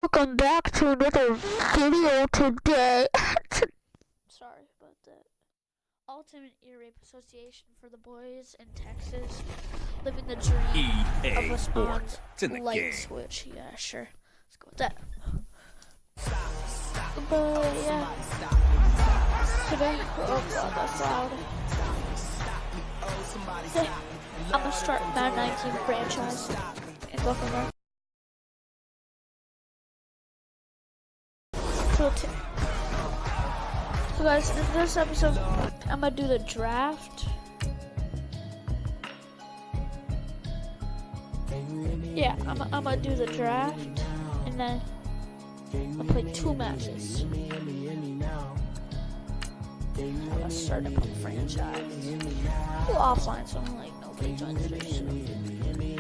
Welcome back to another video today. Sorry about that. Ultimate Ear Rape Association for the boys in Texas, living the dream of us on light switch. Yeah, sure. Let's go with that. But yeah, today, oh god, that's loud. Today, I'm gonna start Madden 19 franchise and go from there. So guys, in this episode, I'm gonna do the draft. Yeah, I'm gonna do the draft, and then I'll play 2 matches. I'm gonna start up a franchise. Offline, so I'm like, nobody joins me.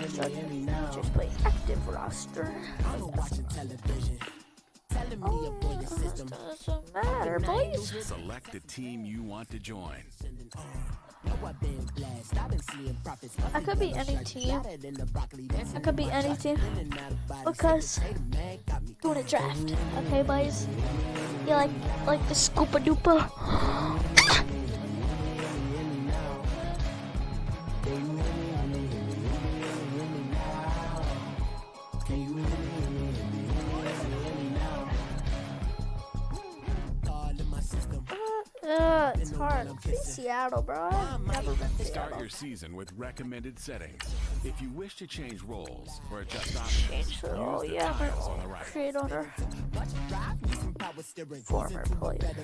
So just play active roster. Oh, doesn't matter, boys. Select the team you want to join. I could be any team. I could be any team because doing a draft. Okay, boys. You like the scoopa doopa? It's hard. It's Seattle, bro. I've never been to Seattle. Start your season with recommended settings. If you wish to change roles or adjust options, Change the role, yeah, on the right. create owner. Former player.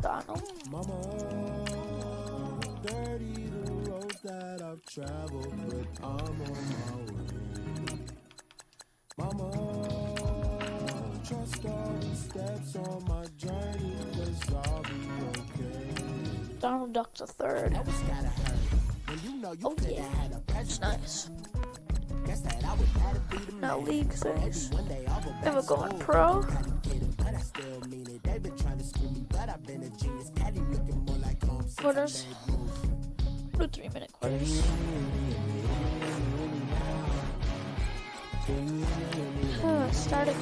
Donald. Mama, dirty the roads that I've traveled, but I'm on my way. Mama, trust all the steps on my journey, 'cause I'll be okay. Donald Duck the third. That was gotta hurt. When you know you Oh yeah, had a it's nice. guess that I would have to be the Now man. league things. One day I'll go back Never going pro. but I still mean it. They've been trying to screw me, but I've been a genius. Caddy looking more like home since I Quarters. made moves. Do 3-minute quarters. Starting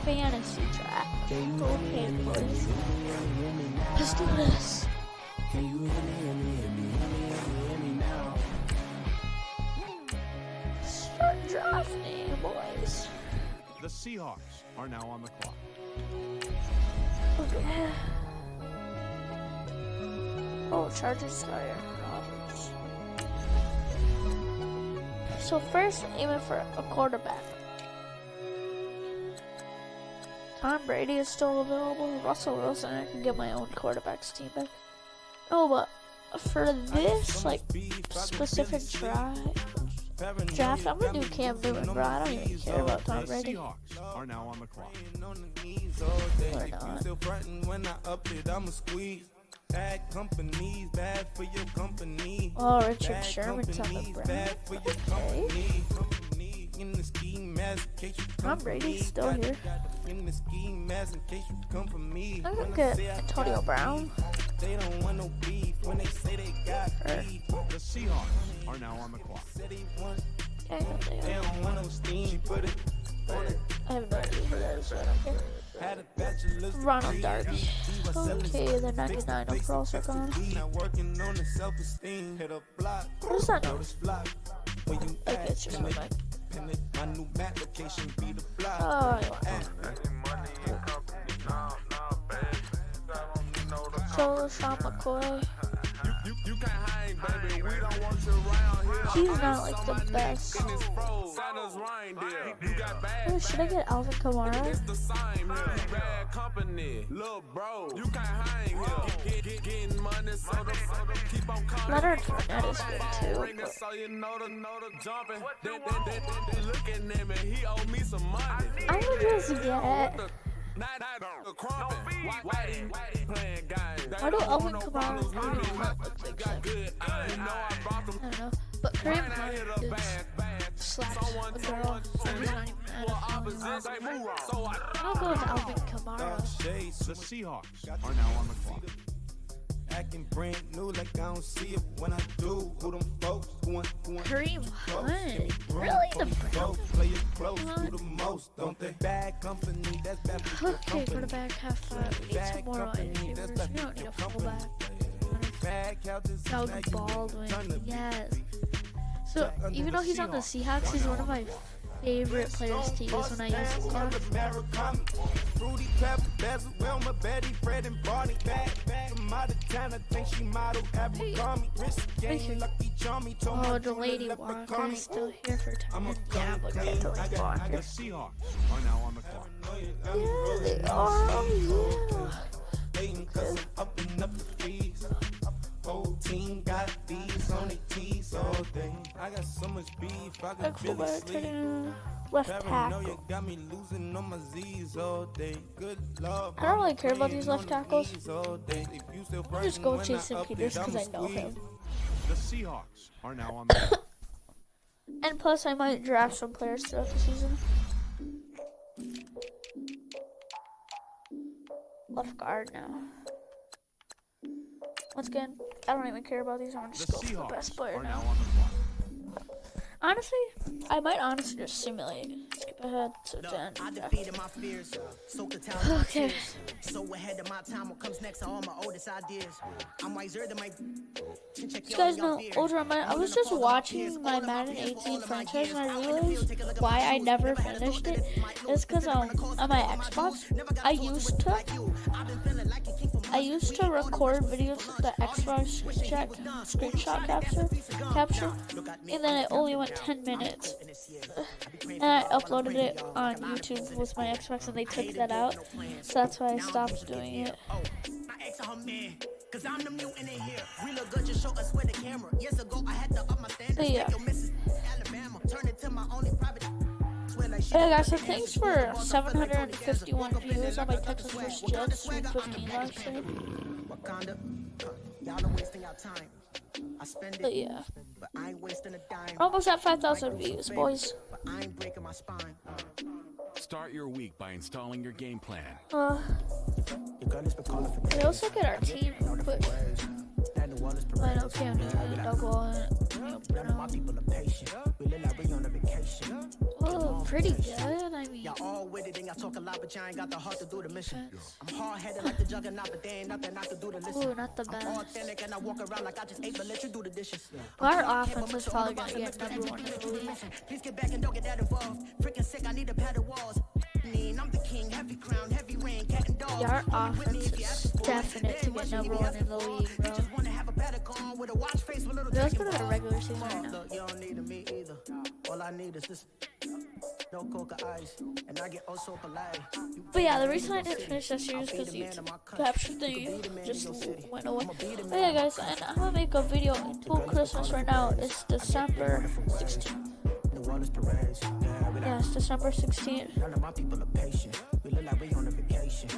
fantasy draft. Okay, boys. Let's do this. Start drafting, boys. The Seahawks are now on the clock. Okay. Oh, Chargers got Aaron Rodgers. So first, aiming for a quarterback. Tom Brady is still available. Russell Wilson, I can get my own quarterbacks team back. Oh, but for this, like, specific draft, I'm gonna do Cam Newton, bro. I don't even care about Tom The Brady. Seahawks are now on the clock. Or not. Still frontin' when I up it, I'ma squeeze. Bad companies, bad for your company. Oh, Richard Sherman's on the Bad for Browns. your Okay. company. In the ski mask, in case you Tom come for Brady's me. still here. In the ski mask, in case you come for me. I'm When gonna I say get I Antonio got Brown. beef, they don't want no beef. When they say they got beef, The Seahawks are now on the clock. say they want, Yeah, I know they they are. don't want no steam. She put it on it. I have no idea who that is, so I don't care. Had a bachelor's Ronald degree. Darby. She was selling Okay, the 99 overalls are gone. Now working on the self-esteem. Hit a block. What is that noise? Notice block. When you Okay, it's just my mic. pin it, my new Mac location be the block. Oh, so Sean McCoy. You can't hang, baby. We don't want you around here. He's not like the best. Santa's reindeer. You got bad. Oh, should I get Alvin Kamara? It's the same here. Bad company. Little bro. You can't hang here. Getting money, so the keep on coming. Leonard Fournette is good too. Ringing, so you know the jumping. They looking at me. He owe me some money. I would just get. Why do Alvin Kamara not look like that? I don't know. But Kareem Hunt is slapped a girl, so he's not even at a Opposites ain't move wrong. So I'll go with Alvin Kamara. The Seahawks are now on the clock. Acting brand new like I don't see it when I do. Who them folks? Who Kareem Hunt. Really? The Browns? play it close, do the most, don't they? Bad company, that's bad for your Okay, company. quarterback, half five. We need some more wide receivers. We don't need a fullback. Bad couches, Doug Baldwin. Yes. So, even though he's on the Seahawks, he's one of my favorite players to use when I use his car. Fruity pepper, Basil, Wilma, Betty, Fred, and Barney. From out of town, I think she modeled Abercrombie. Wrist game, lucky charmy. Oh, the Lady Walker is still here for time. Yeah, but get the Lady The Walker. Seahawks are now on the clock. Yeah, they are. Oh, Hating 'cause I'm upping up the fees. Whole team got these on their tees all day. I got so much beef, I yeah. can really Fullback, sleep. left Paranoia tackle. got me losing on my Z's all day. Good love. I don't really care about these left tackles. All day. If you still I'll just go with working when Jason I up it, Peters because I I'ma know squeeze. him. The Seahawks are now on the clock. And plus, I might draft some players throughout the season. Left guard now. Once again, I don't even care about these. I'm The just going for the best Seahawks player are now now. on the clock. Honestly, I might honestly just simulate. Skip ahead to the end. I defeated my fears, so could tell my Okay. tears. So ahead of my time, what comes next are all my oldest ideas. I'm wiser than my. You guys know, older on I was just watching my Madden 18 franchise and I realized why I never finished it. It's because on my Xbox, I used to record videos with the Xbox screenshot capture, and then it only went 10 minutes. And I uploaded it on YouTube with my Xbox and they took that out, so that's why I stopped doing it. Cause I'm the mutant in here. We look good, just show us where the camera. Years ago, I had to up my standards. But yeah. Take your missus Alabama. Turn it to my only private. Swear like shit. Hey guys, so thanks for 751 views on my Texas vs. Jets Sweet 15 live stream. Wakanda. Y'all are wasting your time. I spend But it, yeah, but I ain't wasting a dime. we're almost at 5,000 views, boys. But I ain't breaking my spine. Start your week by installing your game plan. Your girl has been calling for We also get our team real quick. that New Orleans I parade. know Cam Newton, Doug Wallen, None of my people are patient. We look like we on a vacation. oh, pretty good. I mean, Y'all all with it and y'all talk a lot, but y'all ain't got the heart to do the mission. I'm hard-headed like the juggernaut, but there ain't nothing I can do to listen. ooh, not the I'm best. authentic and I walk around like I just ate, but let you do the dishes. Our offense is probably gonna get number one in the league. Please get back and don't get that involved. Freaking sick, I need a pad of walls. I'm the king, heavy crown, heavy rain, cat and dog. Yeah, our offense is definite to get number one in the league, bro. Just wanna have a Patagon with a watch face with little Let's dragon go to the balls. regular season right now. Look, you don't need me either. All I need is this. No coca ice, and I get oh so polite. You But yeah, the reason I didn't finish that series is because the YouTube capture thing just went away. But yeah, guys, and I'm gonna make a video until Christmas right now. It's December 16th. New Orleans parades. Yeah, we Yeah, it's December 16th. none of my people are patient. We look like we on a vacation.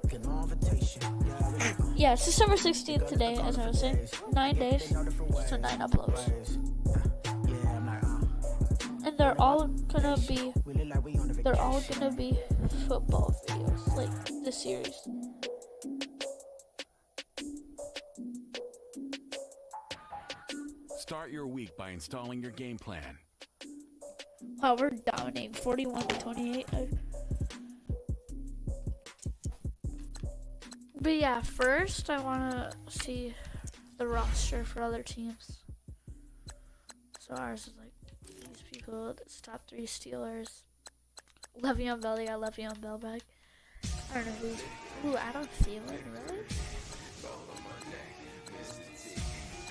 Get no invitation. Yeah, we look Yeah, it's December 16th today, as I was saying. 9 days to 9 uploads. yeah, I'm like, And they're all gonna be we look like we on a vacation. they're all gonna be football videos, like this series. Start your week by installing your game plan. Wow, we're dominating 41-28. But yeah, first I wanna see the roster for other teams. So ours is like these people. It's top 3 Steelers. Le'Veon Bell, they got Le'Veon Bell back. I don't know who's. Ooh, Adam Thielen, really?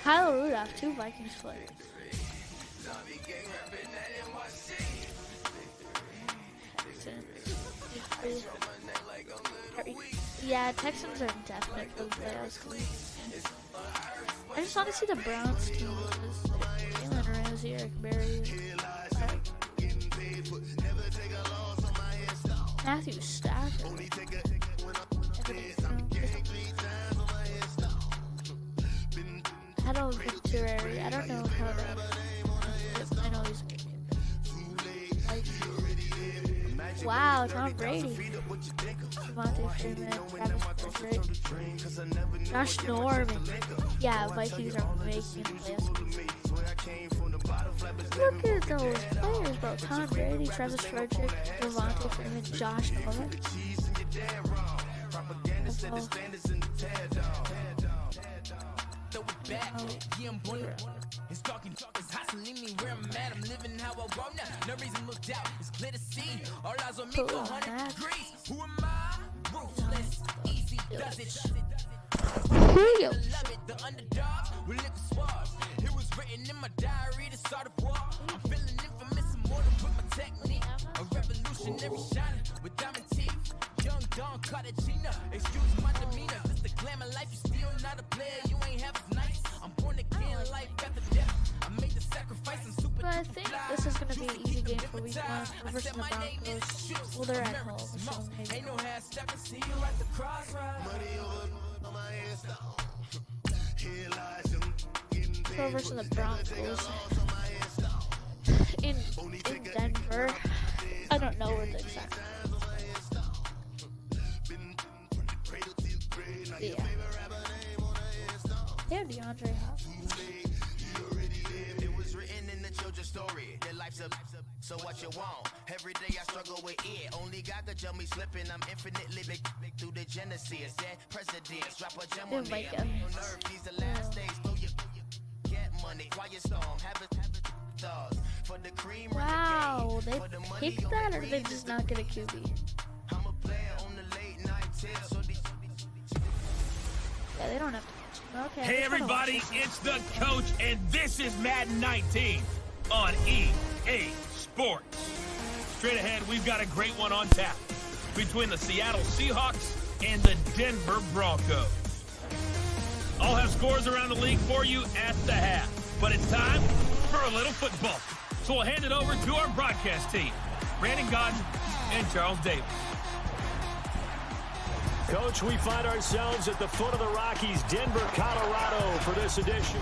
Kyle Rudolph, 2 Vikings players. Yeah, Texans are definitely for the playoffs. I just want to see the Browns team. Jalen Ramsey, Eric Berry, Matthew Stafford. Adam Vinatieri. I don't know how that. I know he's good. Wow, Tom Brady. Devontae Freeman, Travis Frederick, Josh Norman. Yeah, Vikings are making the playoffs. Look at those players, bro. Tom Brady, Travis Frederick, Devontae Freeman, Josh Norman. It's talking, it's hustling me where I'm at. I'm living how I want now. No reason look out, it's clear to see. All eyes on me, 100 degrees. Who am I? Ruthless, easy, does it. Here you go. Love it, the underdog will live the swabs. It was written in my diary to start a war. I'm feeling infamous, immortal with my technique. A revolutionary shining with diamond teeth. Young Don Cartagena, excuse my demeanor. This the glamour life, you still not a player. You ain't half as nice. I'm born again, life after death. I made the sacrifice and super. But I think this is going to be an easy game for week 1 versus the Broncos. Well, they're at home, so maybe. Ain't no half step and see you at the crossroads. So versus the Broncos in Denver. I don't know where the exact. Yeah. They have DeAndre Hopkins. It was written in the children's story. Their life's a so what you want. Every day I struggle with it. Only God could tell me slipping. I'm infinitely big through the Genesis. That presidents drop a gem on me. Nerve, these the last days. Throw your get money. Quiet storm. Have it thoughts. For the cream. Wow, they picked that, or did they just not get a QB? I'm a player on the late night tip. So Yeah, they don't have to. Okay. Hey everybody, it's the coach, and this is Madden 19 on EA Sports. Straight ahead, we've got a great one on tap between the Seattle Seahawks and the Denver Broncos. I'll have scores around the league for you at the half, but it's time for a little football. So we'll hand it over to our broadcast team, Brandon Godden and Charles Davis. Coach, we find ourselves at the foot of the Rockies, Denver, Colorado, for this edition.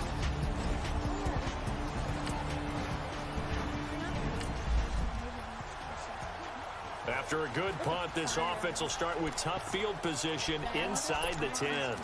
After a good punt, this offense will start with tough field position inside the 10.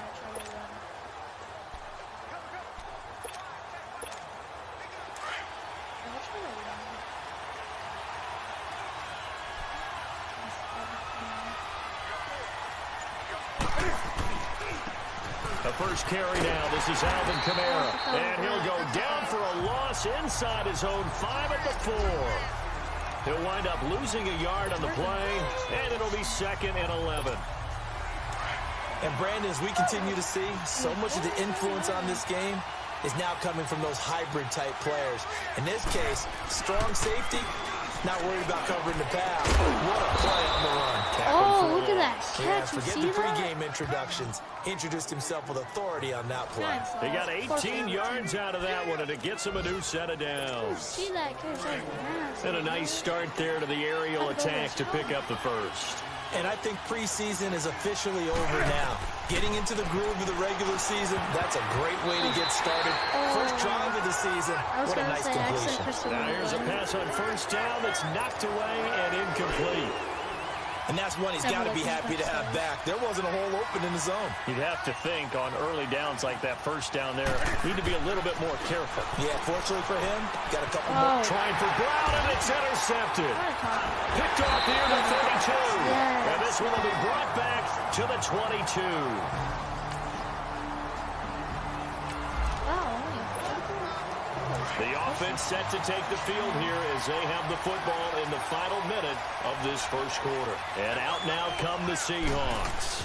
The first carry now. This is Alvin Kamara. And he'll go down for a loss inside his own 5 at the 4. He'll wind up losing a yard on the play, and it'll be 2nd and 11. And Brandon, as we continue to see, so much of the influence on this game is now coming from those hybrid-type players. In this case, strong safety, not worried about covering the pass. What a play on the run. Oh, look at that catch. Yeah, You forget see the that? pregame introductions. Introduced himself with authority on that play. They got 18 yards out of that one, and it gets him a new set of downs. See that catch? And a nice start there to the aerial attack to pick up the first. And I think preseason is officially over now. Getting into the groove of the regular season, that's a great way to get started. First drive of the season, what a nice completion. Now here's a pass on first down that's knocked away and incomplete. And that's one he's got to be happy to have back. There wasn't a hole open in the zone. You'd have to think on early downs like that first down there, need to be a little bit more careful. Yeah, fortunately for him, got a couple more. Trying for Brown, and it's intercepted. Picked off near the 32. Yes. And this one will be brought back to the 22. The offense set to take the field here as they have the football in the final minute of this first quarter. And out now come the Seahawks.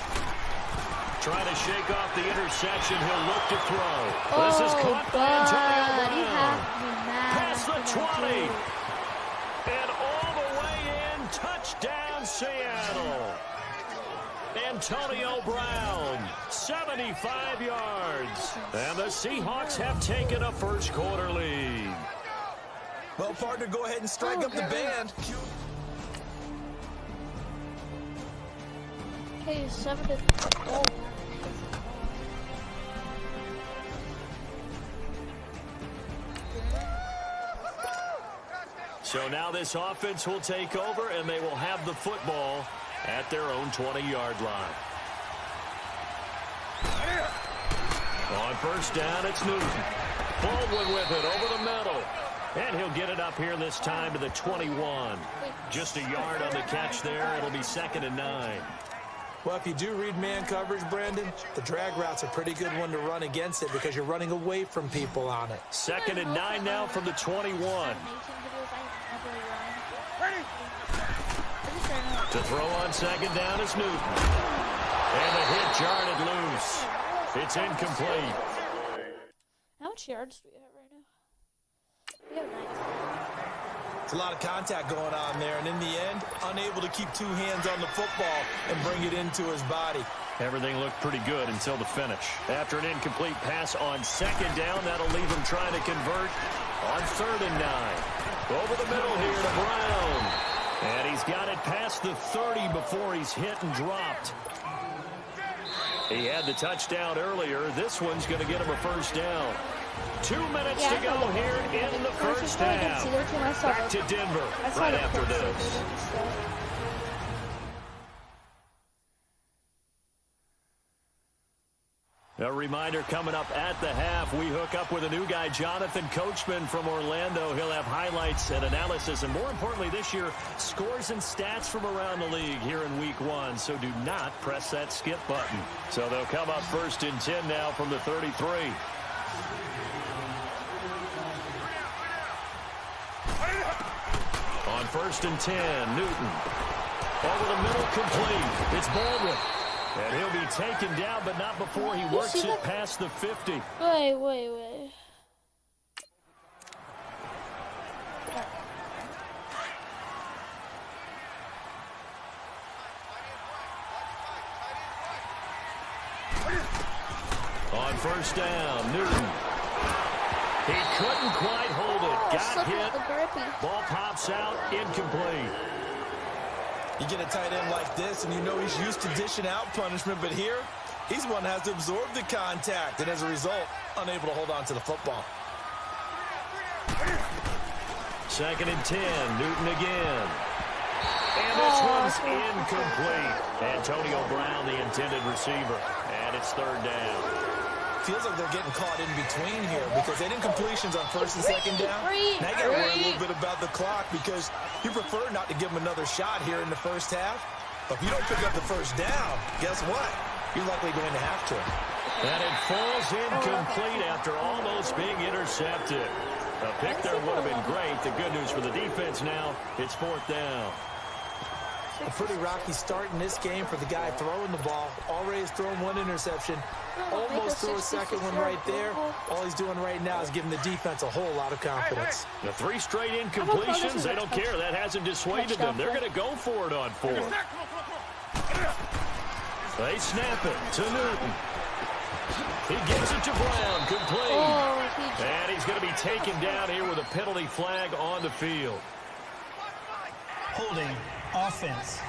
Trying to shake off the interception. He'll look to throw. This is caught by Antonio Brown. Past the 20. And all the way in. Touchdown, Seattle. Antonio Brown, 75 yards. And the Seahawks have taken a first quarter lead. Well, partner, go ahead and strike up the band. Okay, 7 to 0. So now this offense will take over, and they will have the football at their own 20-yard line. On first down, it's Newton. Baldwin with it over the middle. And he'll get it up here this time to the 21. Just a yard on the catch there. It'll be 2nd and 9. Well, if you do read man coverage, Brandon, the drag route's a pretty good one to run against it because you're running away from people on it. 2nd and 9 now from the 21. To throw on 2nd down is Newton. And the hit jarred it loose. It's incomplete. How much yards do we have right now? We have 9. It's a lot of contact going on there, and in the end, unable to keep 2 hands on the football and bring it into his body. Everything looked pretty good until the finish. After an incomplete pass on 2nd down, that'll leave him trying to convert on 3rd and 9. Over the middle here to Brown. And he's got it past the 30 before he's hit and dropped. He had the touchdown earlier. This one's going to get him a first down. 2 minutes to go here in the first half. Back to Denver right after this. A reminder coming up at the half, we hook up with a new guy, Jonathan Coachman from Orlando. He'll have highlights and analysis, and more importantly this year, scores and stats from around the league here in week 1. So do not press that skip button. So they'll come up 1st and 10 now from the 33. On 1st and 10, Newton. Over the middle, complete. It's Baldwin. And he'll be taken down, but not before he works it past the 50. Wait. On first down, Newton. He couldn't quite hold it. Got hit. Ball pops out, incomplete. You get a tight end like this, and you know he's used to dishing out punishment, but here, he's one that has to absorb the contact, and as a result, unable to hold on to the football. 2nd and 10, Newton again. And this one's incomplete. Antonio Brown, the intended receiver, and it's 3rd down. Feels like they're getting caught in between here because they didn't completions on 1st and 2nd down. Now you got to worry a little bit about the clock because you prefer not to give them another shot here in the first half. But if you don't pick up the first down, guess what? You're likely going to have to. And it falls incomplete after almost being intercepted. A pick there would have been great. The good news for the defense now, it's 4th down. A pretty rocky start in this game for the guy throwing the ball. Already has thrown 1 interception. Almost threw a 2nd one right there. All he's doing right now is giving the defense a whole lot of confidence. The 3 straight incompletions, they don't care. That hasn't dissuaded them. They're going to go for it on 4th. They snap it to Newton. He gives it to Brown, complete. And he's going to be taken down here with a penalty flag on the field. Holding offense.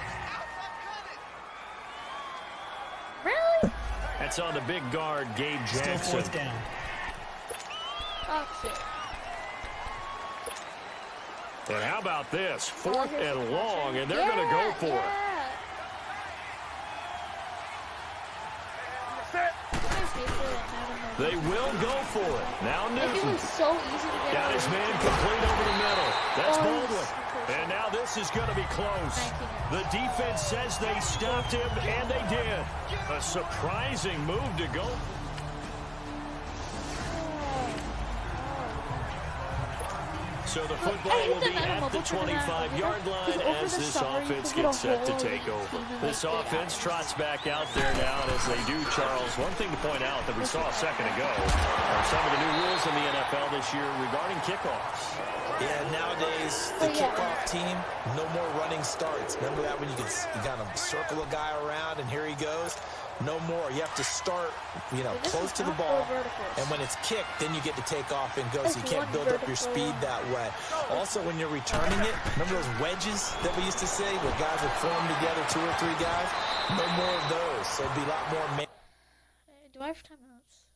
Really? That's on the big guard, Gabe Jackson. Still 4th down. Oh, shit. And how about this? 4th and long, and they're going to go for it. They will go for it. Now Newton. So easy to get got his man complete over the middle. That's Baldwin. And now this is going to be close. The defense says they stopped him, and they did. A surprising move to go. So the football will be at the 25-yard line as this offense gets set to take over. This offense trots back out there now, and as they do, Charles, one thing to point out that we saw a second ago are some of the new rules in the NFL this year regarding kickoffs. Yeah, nowadays, the kickoff team, no more running starts. Remember that when you kind of circle a guy around and here he goes? No more. You have to start, close to the ball. And when it's kicked, then you get to take off and go. So you can't build up your speed that way. Also, when you're returning it, remember those wedges that we used to say where guys would form together, 2 or 3 guys? No more of those. So it'd be a lot more do I have timeouts?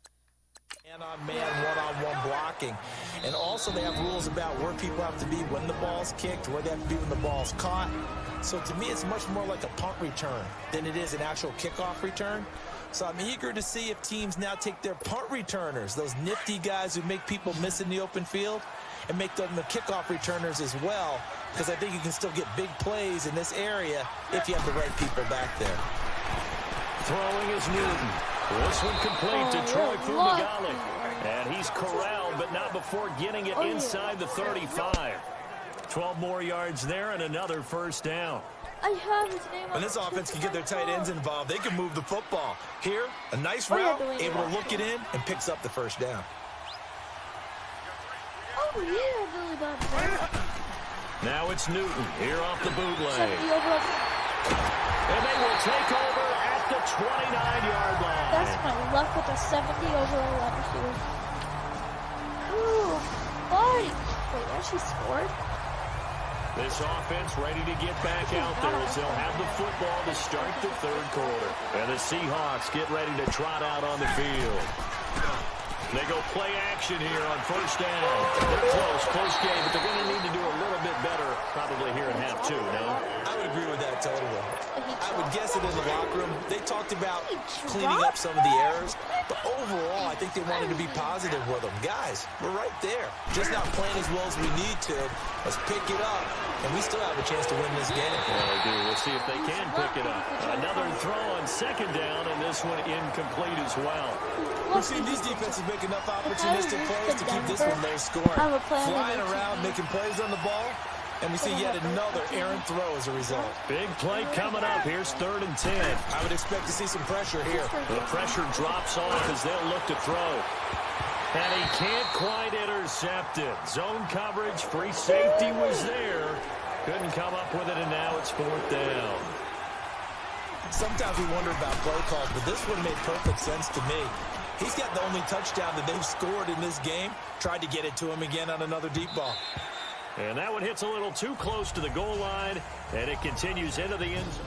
Man-on-man, one-on-one blocking. And also they have rules about where people have to be when the ball's kicked, where they have to be when the ball's caught. So to me, it's much more like a punt return than it is an actual kickoff return. So I'm eager to see if teams now take their punt returners, those nifty guys who make people miss in the open field, and make them the kickoff returners as well, because I think you can still get big plays in this area if you have the right people back there. Throwing is Newton. This one complete to Troy Fumagalli. And he's corralled, but not before getting it inside the 35. 12 more yards there and another first down. I have his name. When this offense can get their tight ends involved, they can move the football. Here, a nice route, able to look it in, and picks up the first down. Oh, yeah, Billy Bob. Now it's Newton here off the bootleg. 70 over. And they will take over at the 29-yard line. That's my luck with a 70 over a wide receiver. Ooh, buddy. Wait, actually scored? This offense ready to get back out there as they'll have the football to start the third quarter. And the Seahawks get ready to trot out on the field. They go play action here on first down. They're close game, but they're going to need to do a little bit better probably here in half two, no? I would agree with that totally. I would guess it in the locker room. They talked about cleaning up some of the errors, but overall, I think they wanted to be positive with them. Guys, we're right there. Just not playing as well as we need to. Let's pick it up, and we still have a chance to win this game. Yeah, they do. Let's see if they can pick it up. Another throw on second down, and this one incomplete as well. We've seen these defenses make enough opportunistic plays to keep this one low scoring. Flying around, making plays on the ball, and we see yet another errant throw as a result. Big play coming up. Here's 3rd and 10. I would expect to see some pressure here. The pressure drops off as they'll look to throw. And he can't quite intercept it. Zone coverage, free safety was there. Couldn't come up with it, and now it's 4th down. Sometimes we wonder about play calls, but this one made perfect sense to me. He's got the only touchdown that they've scored in this game. Tried to get it to him again on another deep ball. And that one hits a little too close to the goal line, and it continues into the end zone.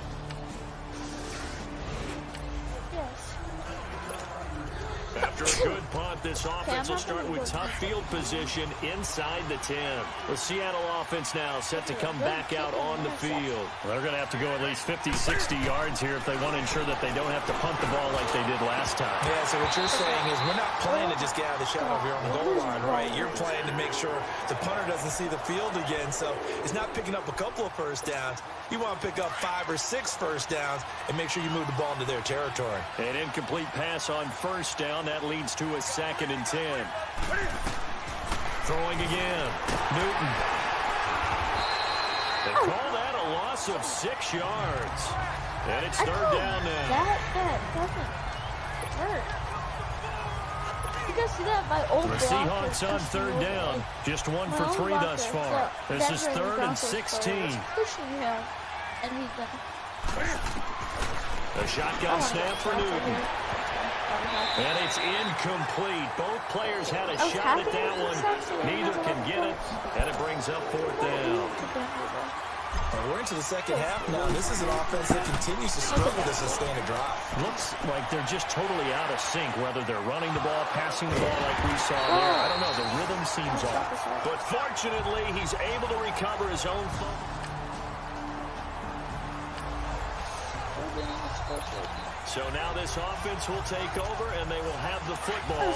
After a good punt, this offense will start with tough field position inside the 10. The Seattle offense now set to come back out on the field. Well, they're going to have to go at least 50, 60 yards here if they want to ensure that they don't have to punt the ball like they did last time. Yeah, so what you're saying is we're not playing to just get out of the shadow of your own goal line, right? You're playing to make sure the punter doesn't see the field again. So it's not picking up a couple of first downs. You want to pick up 5 or 6 first downs and make sure you move the ball into their territory. An incomplete pass on first down. That leads to a 2nd and 10. Throwing again. Newton. They call that a loss of 6 yards. And it's 3rd down now. That doesn't hurt. You guys see that? My old The Seahawks on 3rd down. Just 1 for 3 thus far. This is 3rd and 16. Pushing him, and he's gonna. A shotgun snap for Newton. And it's incomplete. Both players had a shot at that one. Neither can get it. And it brings up 4th down. We're into the second half now. This is an offense that continues to struggle to sustain a drive. Looks like they're just totally out of sync, whether they're running the ball, passing the ball like we saw there. I don't know. The rhythm seems off. But fortunately, he's able to recover his own fumble. So now this offense will take over, and they will have the football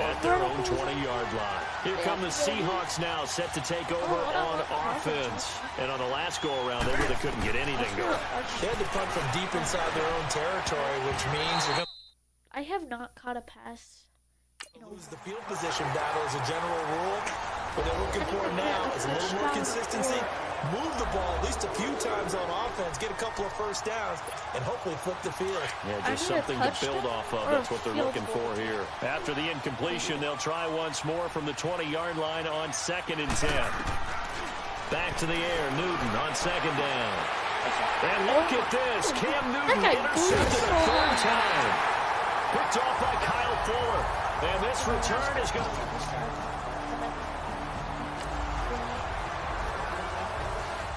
at their own 20-yard line. Here come the Seahawks now, set to take over on offense. And on the last go-around, they really couldn't get anything going. They had to punt from deep inside their own territory, which means they're going I have not caught a pass. to lose the field position battle as a general rule. What they're looking for now is a little more consistency. Move the ball at least a few times on offense, get a couple of first downs, and hopefully flip the field. Yeah, just something to build off of. That's what they're looking for here. After the incompletion, they'll try once more from the 20-yard line on 2nd and 10. Back to the air, Newton on 2nd down. And look at this. Cam Newton intercepted a 3rd time. Picked off by Kyle Fuller. And this return is going to...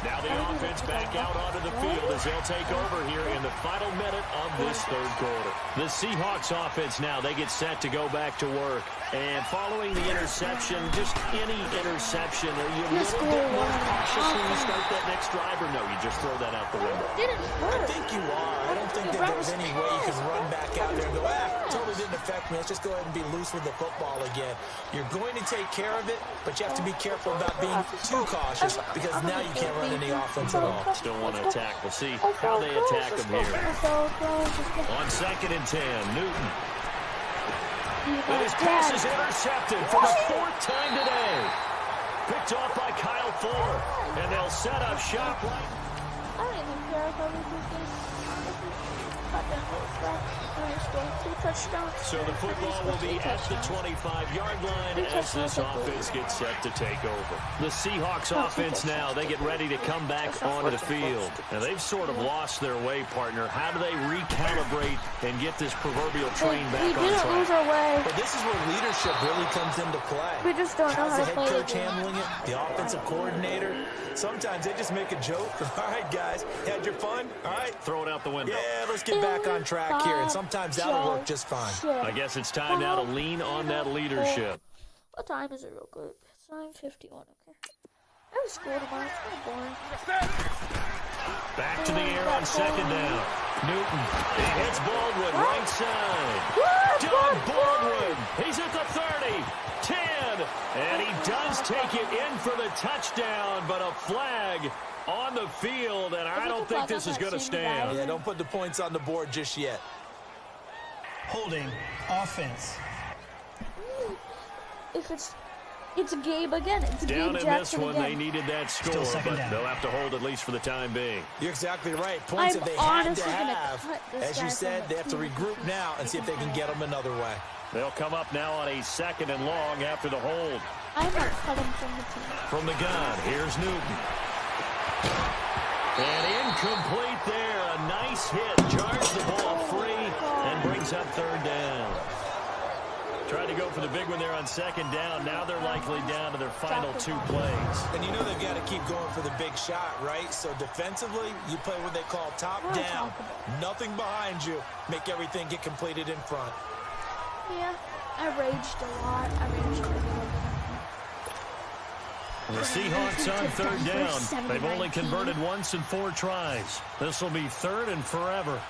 Now Now the offense back out onto the field as they'll take over here in the final minute of this third quarter. The Seahawks offense now, they get set to go back to work. And following the interception, just any interception, are you a little bit more cautious when you start that next drive, or no, you just throw that out the window? I think you are. I don't think that there's any way you can run back out there and go, totally didn't affect me. Let's just go ahead and be loose with the football again. You're going to take care of it, but you have to be careful about being too cautious because now you can't run any offense at all. Still want to attack. We'll see how they attack them here. On 2nd and 10, Newton. And his pass is intercepted for the 4th time today. Picked off by Kyle Fuller. And they'll set up shop right. I don't even care if I lose this. So the football will be at the 25-yard line as this offense gets set to take over. The Seahawks offense now, they get ready to come back onto the field. And they've sort of lost their way, partner. How do they recalibrate and get this proverbial train back on track? Lose our way. But this is where leadership really comes into play. We just don't know How's how the to head play coach handling it? The offensive coordinator? Sometimes they just make a joke. All right, guys, had your fun? All right. Throw it out the window. Yeah, let's get back on track here. And sometimes that'll work just fine. I guess it's time now to lean on that leadership. What time is it real quick? It's 9:51, okay. I have school tomorrow. It's kind of boring. Back to the air on 2nd down. Newton. He hits Baldwin right side. Doug Baldwin. He's at the 30. 10. And he does take it in for the touchdown, but a flag on the field, and I don't think this is going to stand. Yeah, don't put the points on the board just yet. Holding offense. If it's a Gabe again. It's down Gabe in Jackson this one, again. they needed that score, but they'll have to hold at least for the time being. You're exactly right. Points I'm that they had to honestly gonna have. cut this As you guy said, from they the have to team. regroup now and see if they can get them another way. They'll come up now on a 2nd and long after the hold. I might cut him from the team. From the gun, here's Newton. And incomplete there. A nice hit. Jars the ball free and brings up 3rd down. Tried to go for the big one there on 2nd down. Now they're likely down to their final 2 plays. And you know they've got to keep going for the big shot, right? So defensively, you play what they call top down. Nothing behind you. Make everything get completed in front. Yeah, I raged a lot. The Seahawks on 3rd down. They've only converted once in 4 tries. This will be 3rd and forever.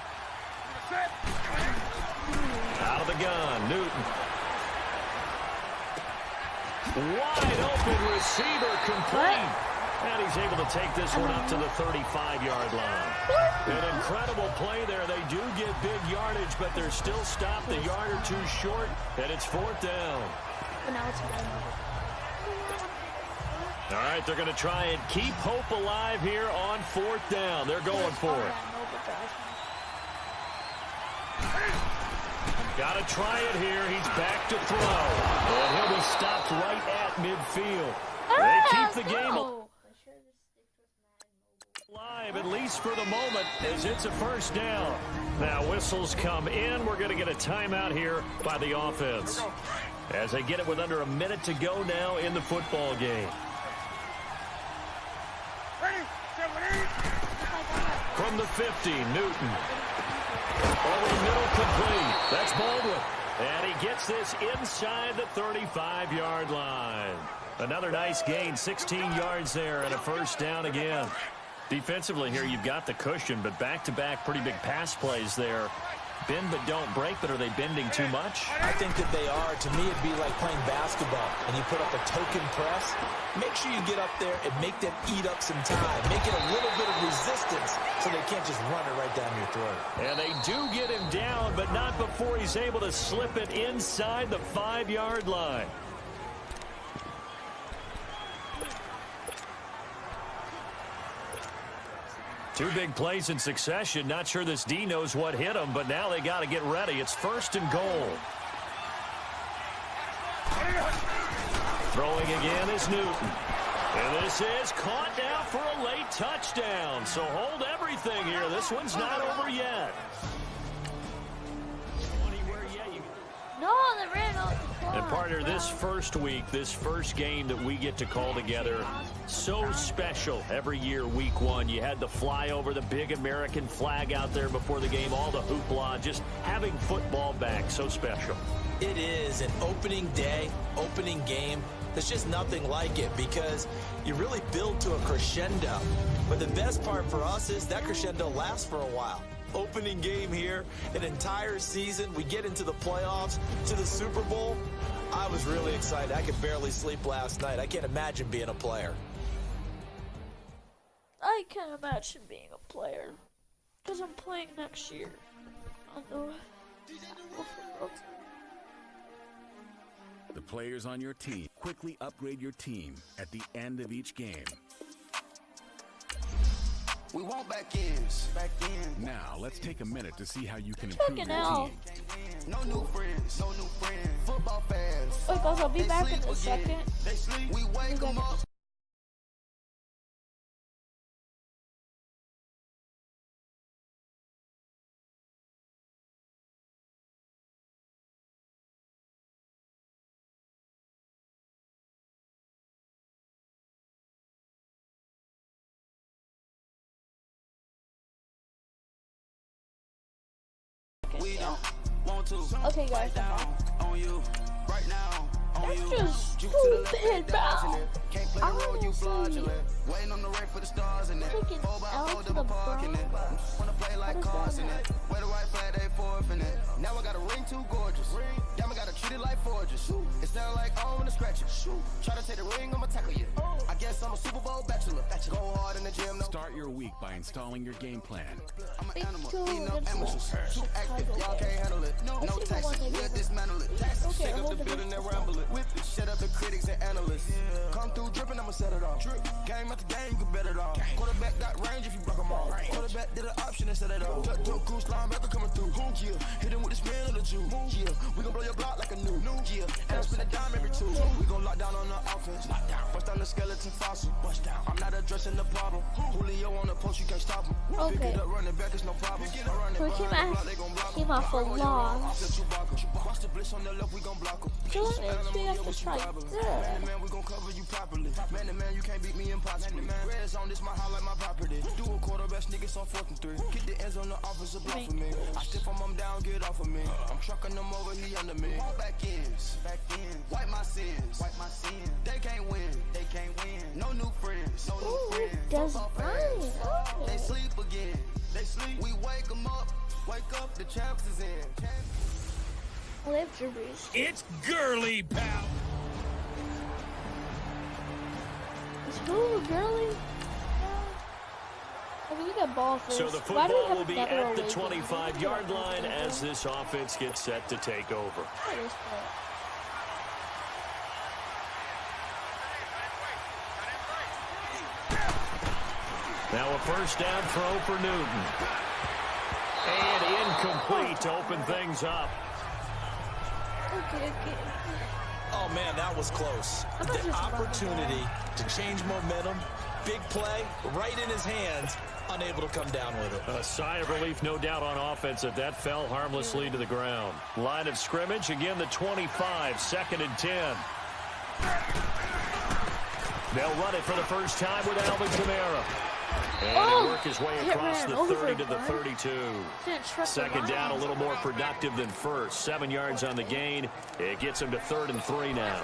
Out of the gun, Newton. Wide open receiver complete. And he's able to take this one up to the 35-yard line. An incredible play there. They do get big yardage, but they're still stopped a yard or 2 short, and it's 4th down. But now it's game over. All right, they're going to try and keep hope alive here on 4th down. They're going for it. Got to try it here. He's back to throw. And he'll be stopped right at midfield. They keep the game alive, at least for the moment, as it's a 1st down. Now whistles come in. We're going to get a timeout here by the offense, as they get it with under a minute to go now in the football game. From the 50, Newton. Over the middle, complete. That's Baldwin. And he gets this inside the 35-yard line. Another nice gain, 16 yards there, and a 1st down again. Defensively here, you've got the cushion, but back-to-back pretty big pass plays there. Bend but don't break, but are they bending too much? I think that they are. To me, it'd be like playing basketball, and you put up a token press. Make sure you get up there and make them eat up some time. Make it a little bit of resistance so they can't just run it right down your throat. And they do get him down, but not before he's able to slip it inside the 5-yard line. Two big plays in succession. Not sure this D knows what hit him, but now they got to get ready. It's 1st and goal. Throwing again is Newton. And this is caught now for a late touchdown. So hold everything here. This one's not over yet. No, they ran out the And partner, this first week, this first game that we get to call together, so special every year, week one. You had the flyover, the big American flag out there before the game, all the hoopla, just having football back, so special. It is an opening day, opening game. There's just nothing like it because you really build to a crescendo. But the best part for us is that crescendo lasts for a while. Opening game here, an entire season. We get into the playoffs, to the Super Bowl. I was really excited. I could barely sleep last night. I can't imagine being a player. I can't imagine being a player because I'm playing next year on the football team. The players on your team quickly upgrade your team at the end of each game. We want back ends. Now, let's take a minute to see how you can improve your Fucking team. No new friends. Football fans. Wait, guys, I'll be back in a second. They sleep. We wake them up. We don't want to. Okay, guys, I'm back. On you right now. That's just stupid, bro. Can't play the role you fraudulent. Waiting on the rain for the stars in it. Freaking 4x4 L to double the park in it. Wanna play like cars in it. Wear the white flag, they forth in it. Now I got a ring too gorgeous. Damn, I gotta treat it like forges. It sound like I'm gonna scratch it. Try to take the ring, I'ma tackle you. I guess I'm a Super Bowl bachelor. Go hard in the gym. Start your week by installing your game plan. I'm an animal, eating up amateurs. Too active, y'all can't handle it. No taxing, we'll dismantle it. Shake up the building and ramble it. Whip it, shut up the critics and analysts. Come through dripping, I'ma set it off. Game after game, you can bet it off. Quarterback got range if you block them off. Quarterback did an option instead of those. Duck goose linebacker coming through. Yeah, hit him with the spin of the Jew. Yeah, we gon' blow your block like a new. Yeah, and I spin a dime every two. We gon' lock down on the offense. Bust down the skeleton fossil. Bust down. I'm not addressing the problem. Julio on the post, you can't stop him. Pick it up, running back, it's no problem. So we came off a loss. Watch the blitz on the left, we gon' block him. So we have to try Man, man, we gon' cover you properly. Man, to man, you can't beat me impossibly. Red zone, this my highlight, my property. Do a quarterback, niggas on 4th and 3. Get the ends on the offensive block for me. I stiff him, I'm down, get off of me. I'm trucking them over, he under me. Back ends, wipe my sins, They can't win, No new friends, Does They sleep again, We wake them up, the champs is in. live Drews. It's girly, pal. Is who girly? I mean, you got ball first. So the Why do we football have will be another at the away game? 25-yard line as this offense gets set to take over. What is that? Now a first down throw for Newton. And incomplete to open things up. Okay. Oh, man, that was close. The opportunity to change momentum, big play, right in his hands, unable to come down with it. A sigh of relief, no doubt, on offense that fell harmlessly to the ground. Line of scrimmage, again the 25, 2nd and 10. They'll run it for the first time with Alvin Kamara. And he'll work his way across the 30 to the 32. Second down, a little more productive than first. 7 yards on the gain. It gets him to 3rd and 3 now.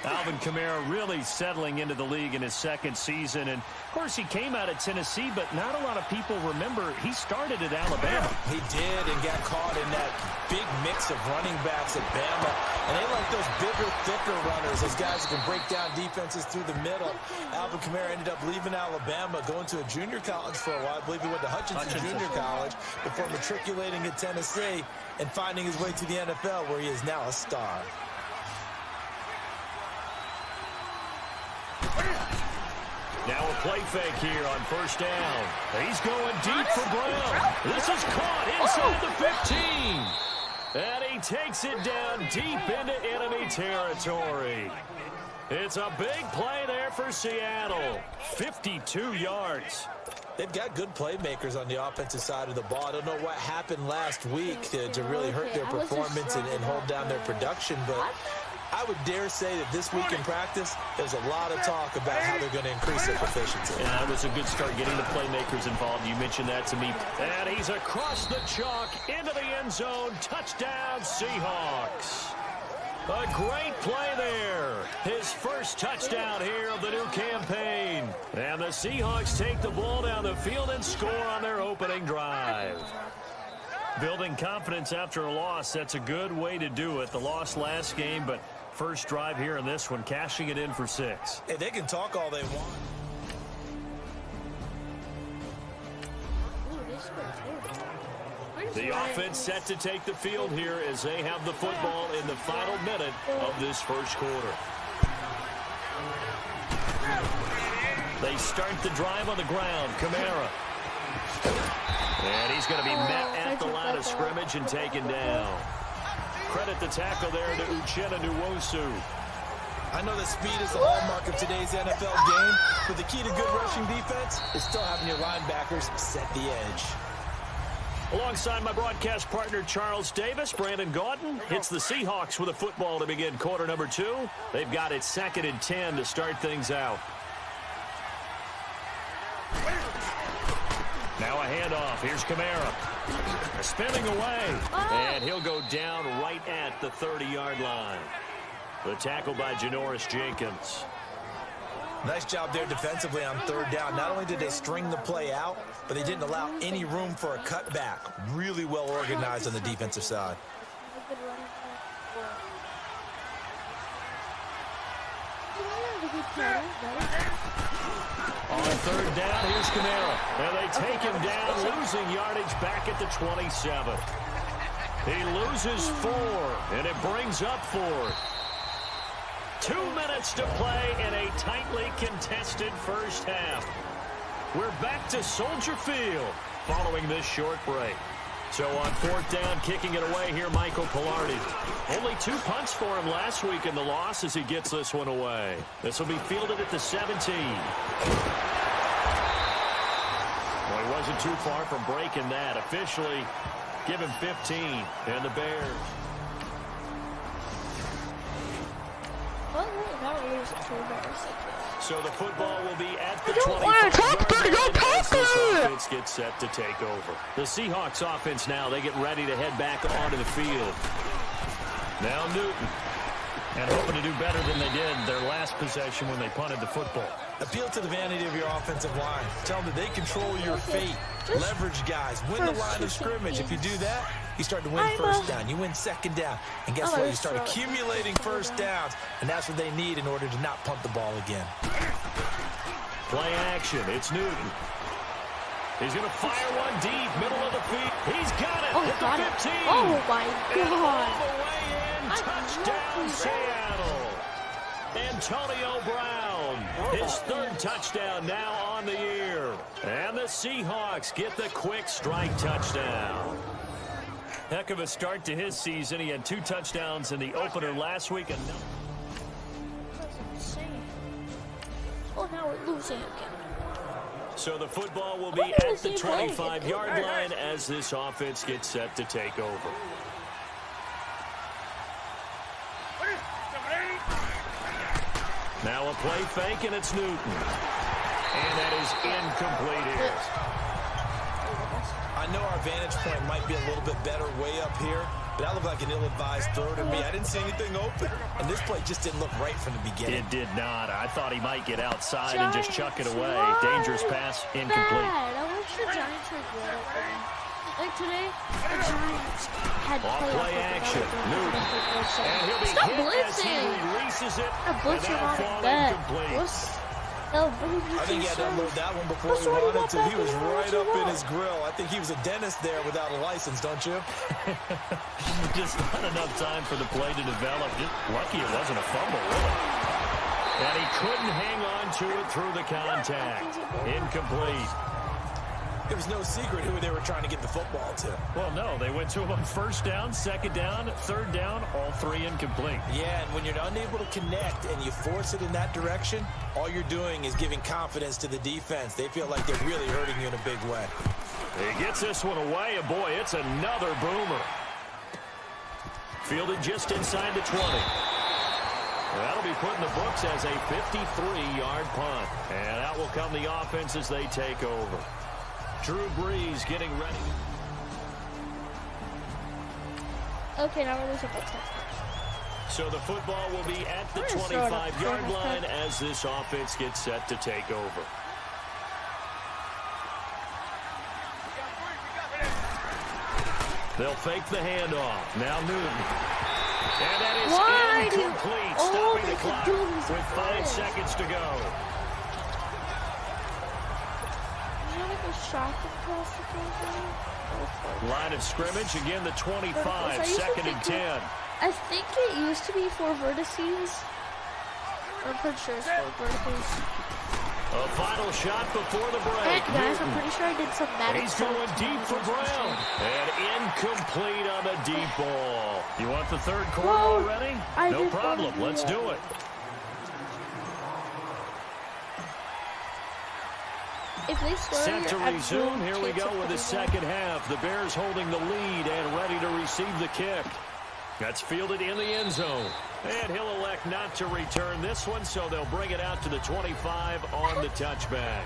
Alvin Kamara really settling into the league in his second season. And, of course, he came out of Tennessee, but not a lot of people remember he started at Alabama. He did and got caught in that big mix of running backs at Bama. And they like those bigger, thicker runners, those guys who can break down defenses through the middle. Alvin Kamara ended up leaving Alabama, going to a junior college for a while. I believe he went to Hutchinson Junior College before matriculating at Tennessee and finding his way to the NFL, where he is now a star. Now a play fake here on first down. He's going deep for Brown. This is caught inside the 15. And he takes it down deep into enemy territory. It's a big play there for Seattle. 52 yards. They've got good playmakers on the offensive side of the ball. I don't know what happened last week to really hurt their performance and hold down their production, but I would dare say that this week in practice, there's a lot of talk about how they're going to increase their proficiency. Yeah, that was a good start getting the playmakers involved. You mentioned that to me. And he's across the chalk into the end zone. Touchdown, Seahawks. A great play there. His first touchdown here of the new campaign. And the Seahawks take the ball down the field and score on their opening drive. Building confidence after a loss, that's a good way to do it. The loss last game, but first drive here in this one, cashing it in for 6. Hey, they can talk all they want. The offense set to take the field here as they have the football in the final minute of this first quarter. They start the drive on the ground. Kamara. And he's going to be met at the line of scrimmage and taken down. Credit the tackle there to Uchenna Nwosu. I know that speed is the hallmark of today's NFL game, but the key to good rushing defense is still having your linebackers set the edge. Alongside my broadcast partner, Charles Davis, Brandon Gaudin hits the Seahawks with a football to begin quarter number 2. They've got it 2nd and 10 to start things out. Now a handoff. Here's Kamara. Spinning away. And he'll go down right at the 30-yard line. The tackle by Janoris Jenkins. Nice job there defensively on 3rd down. Not only did they string the play out, but they didn't allow any room for a cutback. Really well organized on the defensive side. On 3rd down, here's Kamara. And they take him down, losing yardage back at the 27. He loses 4, and it brings up 4th. 2 minutes to play in a tightly contested first half. We're back to Soldier Field following this short break. So on 4th down, kicking it away here, Michael Pilardi. Only 2 punts for him last week in the loss as he gets this one away. This will be fielded at the 17. Well, he wasn't too far from breaking that. Officially, give him 15. And the Bears. So the football will be at the 25-yard line as this offense gets set to take over. The Seahawks offense now, they get ready to head back onto the field. Now Newton. And hoping to do better than they did their last possession when they punted the football. Appeal to the vanity of your offensive line. Tell them that they control your fate. Leverage guys. Win the line of scrimmage. If you do that, you start to win 1st down. You win 2nd down. And guess what? You start accumulating 1st downs. And that's what they need in order to not punt the ball again. Play action. It's Newton. He's going to fire one deep, middle of the field. He's got it. Hit the 15. Oh, my God. All the way in. Touchdown, Seattle. Antonio Brown. His 3rd touchdown now on the year. And the Seahawks get the quick strike touchdown. Heck of a start to his season. He had 2 touchdowns in the opener last week. That's insane. Oh, now we're losing again. So the football will be at the 25-yard line as this offense gets set to take over. Now a play fake, and it's Newton. And that is incomplete here. I know our vantage point might be a little bit better way up here, but that looked like an ill-advised throw to me. I didn't see anything open, and this play just didn't look right from the beginning. It did not. I thought he might get outside and just chuck it away. Dangerous pass, incomplete. I wish the Giants were good at that. Like today, the Giants had play action. Newton. And he'll be hit as he releases it. A blitzer on his back. I think he had to unload that one before he wanted to. He was right up in his grill. I think he was a dentist there without a license, don't you? Just not enough time for the play to develop. Just lucky it wasn't a fumble, really. And he couldn't hang on to it through the contact. Incomplete. It was no secret who they were trying to get the football to. Well, no, they went to him on first down, second down, third down, all three incomplete. Yeah, and when you're unable to connect and you force it in that direction, all you're doing is giving confidence to the defense. They feel like they're really hurting you in a big way. He gets this one away, and boy, it's another boomer. Fielded just inside the 20. That'll be put in the books as a 53-yard punt. And out will come the offense as they take over. Drew Brees getting ready. Okay, now we're losing by 10. So the football will be at the 25-yard line as this offense gets set to take over. They'll fake the handoff. Now Newton. And that is incomplete, stopping the clock with 5 seconds to go. Line of scrimmage, again the 25, second and 10. I think it used to be 4 vertices. I'm pretty sure it's 4 verticals. A final shot before the break. And guys, I'm pretty sure I did some Madden. He's going deep for Brown. And incomplete on the deep ball. You want the third quarter already? No problem. Let's do it. If they score, set to resume. Here we go with the second half. The Bears holding the lead and ready to receive the kick. That's fielded in the end zone. And he'll elect not to return this one, so they'll bring it out to the 25 on the touchback.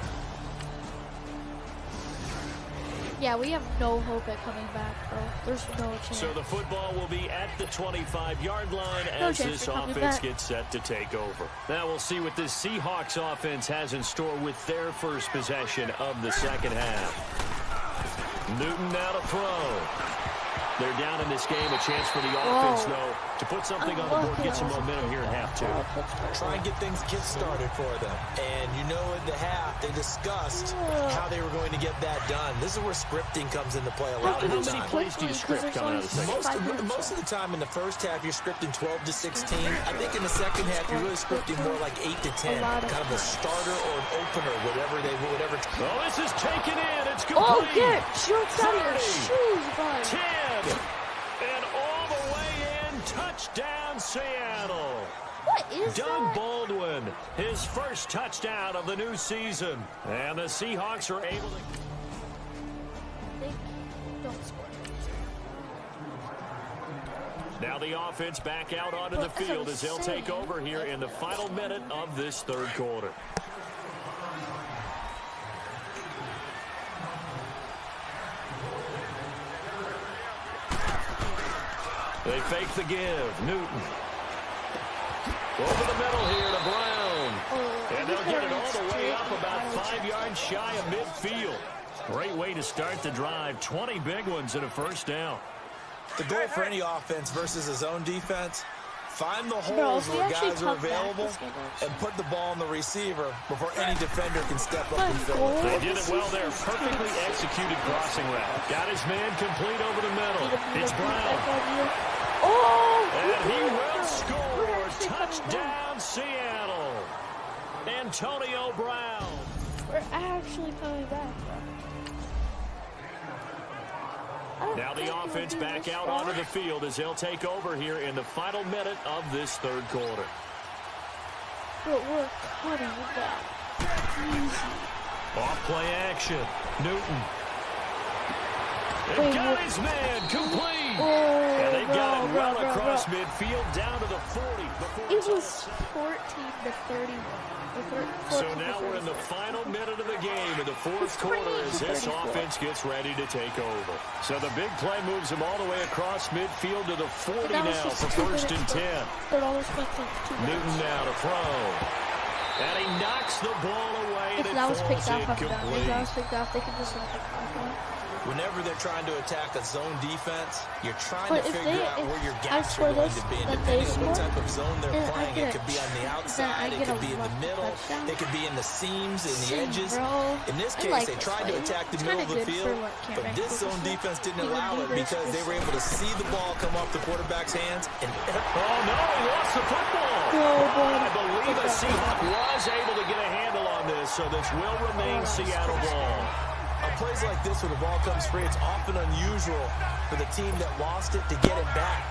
Yeah, we have no hope at coming back, bro. There's no chance. So the football will be at the 25-yard line as this offense gets set to take over. Now we'll see what this Seahawks offense has in store with their first possession of the second half. Newton now to throw. They're down in this game. A chance for the offense, though, to put something on the board, get some momentum here in half 2. Try and get things kick-started for them. And you know in the half, they discussed how they were going to get that done. This is where scripting comes into play a lot of the time. How many plays do you script coming out of the second? Most of the time in the first half, you're scripting 12 to 16. I think in the second half, you're really scripting more like 8 to 10. Kind of a starter or an opener, whatever. Oh, this is taken in. It's complete. Oh, get jokes out of your shoes, bud. 10. And all the way in, touchdown Seattle. What is Doug Baldwin, his first touchdown of the new season. And the Seahawks are able to... They don't score. Now the offense back out onto the field as they'll take over here in the final minute of this third quarter. They fake the give. Newton. Over the middle here to Brown. And they'll get it all the way up about 5 yards shy of midfield. Great way to start the drive. 20 big ones and a first down. The goal for any offense versus a zone defense, find the holes where guys are available and put the ball on the receiver before any defender can step up and fill it. They did it well there. Perfectly executed crossing route. Got his man complete over the middle. It's Brown. And he will score. Touchdown, Seattle. Antonio Brown. We're actually coming back, bro. Now the offense back out onto the field as they'll take over here in the final minute of this third quarter. But we're cutting back. Easy. Off play action. Newton. They've got his man complete. And they got it well across midfield down to the 40. It was 14 to 31. So now we're in the final minute of the game in the fourth quarter as this offense gets ready to take over. So the big play moves them all the way across midfield to the 40 now for first and 10. Newton now to throw. And he knocks the ball away. If that was picked off, I'm done. If that was picked off, they can just run it back. Whenever they're trying to attack a zone defense, you're trying to figure out where your gaps are going to be. And depending on what type of zone they're playing, it could be on the outside, it could be in the middle, it could be in the seams, in the edges. In this case, they tried to attack the middle of the field, but this zone defense didn't allow it because they were able to see the ball come off the quarterback's hands. And oh, no, he lost the football. I believe a Seahawk was able to get a handle on this, so this will remain Seattle ball. A play feels like this when the ball comes free, it's often unusual for the team that lost it to get it back.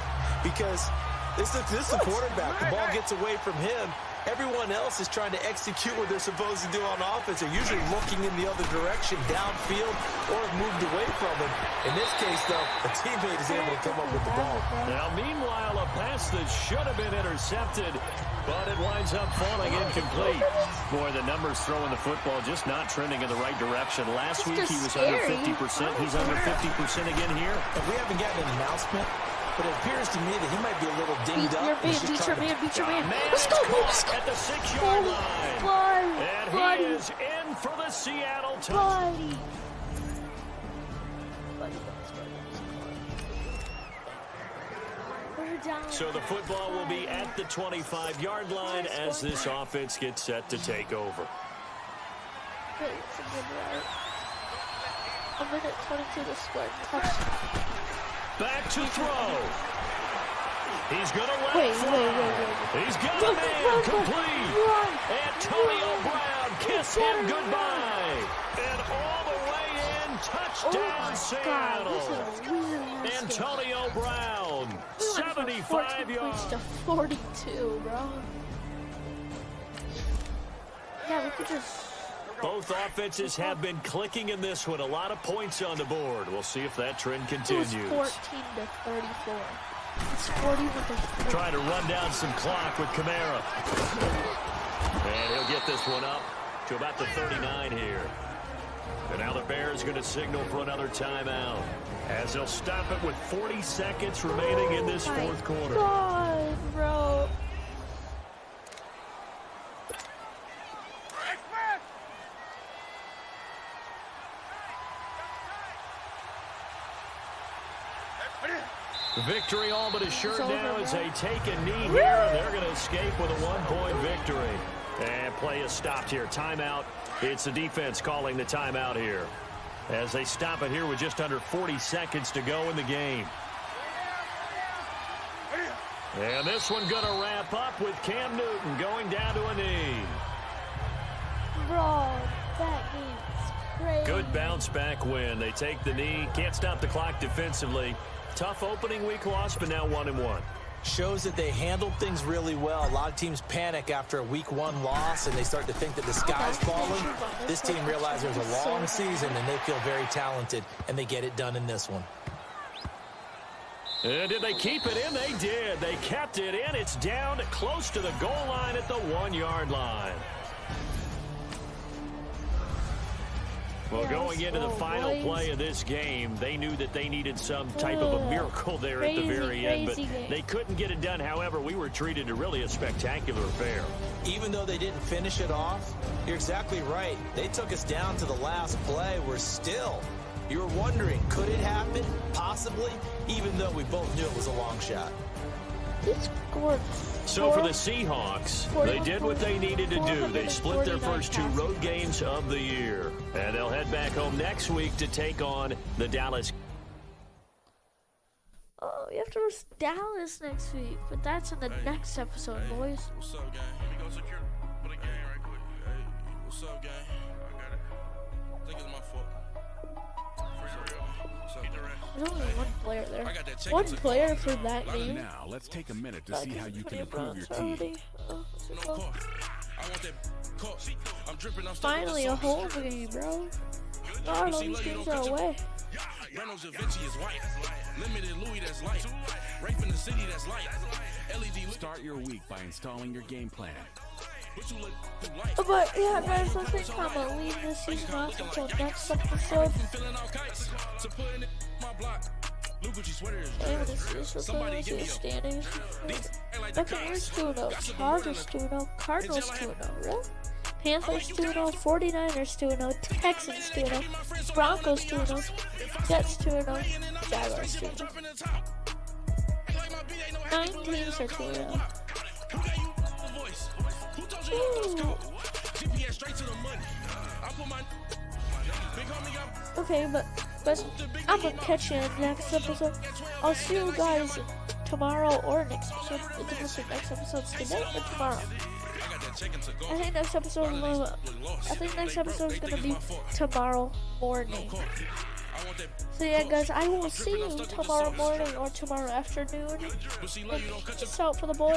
Because this is the quarterback. The ball gets away from him. Everyone else is trying to execute what they're supposed to do on offense. They're usually looking in the other direction, downfield, or have moved away from him. In this case, though, a teammate is able to come up with the ball. Now, meanwhile, a pass that should have been intercepted, but it winds up falling incomplete. Boy, the numbers throwing the football just not trending in the right direction. Last week he was under 50%. He's under 50% again here. We haven't gotten an announcement, but it appears to me that he might be a little dinged up. Beat your man. Let's go. At the 6-yard line. And buddy. he is in for the Seattle touchdown. So the football will be at the 25-yard line as this offense gets set to take over. It's a good route. A minute 22 to score. Touchdown. Back to throw. He's going to Wait. He's got a man complete. Antonio Brown, kiss him goodbye. And all the way in, touchdown Seattle. Antonio Brown, 75 yards. To 42, bro. Yeah, we could just... Both offenses have been clicking in this one. A lot of points on the board. We'll see if that trend continues. It was 14 to 34. It's 40 with the... Trying to run down some clock with Kamara. And he'll get this one up to about the 39 here. And now the Bears going to signal for another timeout, as they'll stop it with 40 seconds remaining in this fourth quarter. God, bro. Victory all but assured now as they take a knee here, and they're going to escape with a 1-point victory. And play is stopped here. Timeout. It's the defense calling the timeout here, as they stop it here with just under 40 seconds to go in the game. And this one going to wrap up with Cam Newton going down to a knee. Bro, that game's crazy. Good bounce back win. They take the knee. Can't stop the clock defensively. Tough opening week loss, but now 1-1. Shows that they handled things really well. A lot of teams panic after a week 1 loss, and they start to think that the sky's falling. This team realizes there's a long season, and they feel very talented, and they get it done in this one. And did they keep it in? They did. They kept it in. It's down close to the goal line at the 1-yard line. Well, going into the final play of this game, they knew that they needed some type of a miracle there at the very end, but they couldn't get it done. However, we were treated to really a spectacular affair. Even though they didn't finish it off, you're exactly right. They took us down to the last play. We're still, you were wondering, could it happen? Possibly, even though we both knew it was a long shot. So for the Seahawks, they did what they needed to do. They split their first 2 road games of the year. And they'll head back home next week to take on the Dallas. Oh, we have to versus Dallas next week, but that's in the next episode, boys. What's up, gang? Let me go secure for the game right quick. Hey, what's up, gang? I got it. I think it's my fault. There's only one player there. One player for that game. Now, let's take a minute to see how you can improve your team. Finally, a home game, bro. God, all these games are away. Start your week by installing your game plan. But yeah, guys, I think I'm gonna leave this season off until next episode. And this is what the standings. Buccaneers 2-0, Chargers 2-0, Cardinals 2-0, really? Panthers 2-0, 49ers 2-0, Texans 2-0, Broncos 2-0, Jets 2-0, Jaguars 2-0. 9 teams are 2-0. Okay, but I'm gonna catch you in the next episode. I'll see you guys tomorrow or next episode. Next episode's today or tomorrow. I think next episode is gonna be tomorrow morning. So yeah, guys, I will see you tomorrow morning or tomorrow afternoon. Peace out for the boys.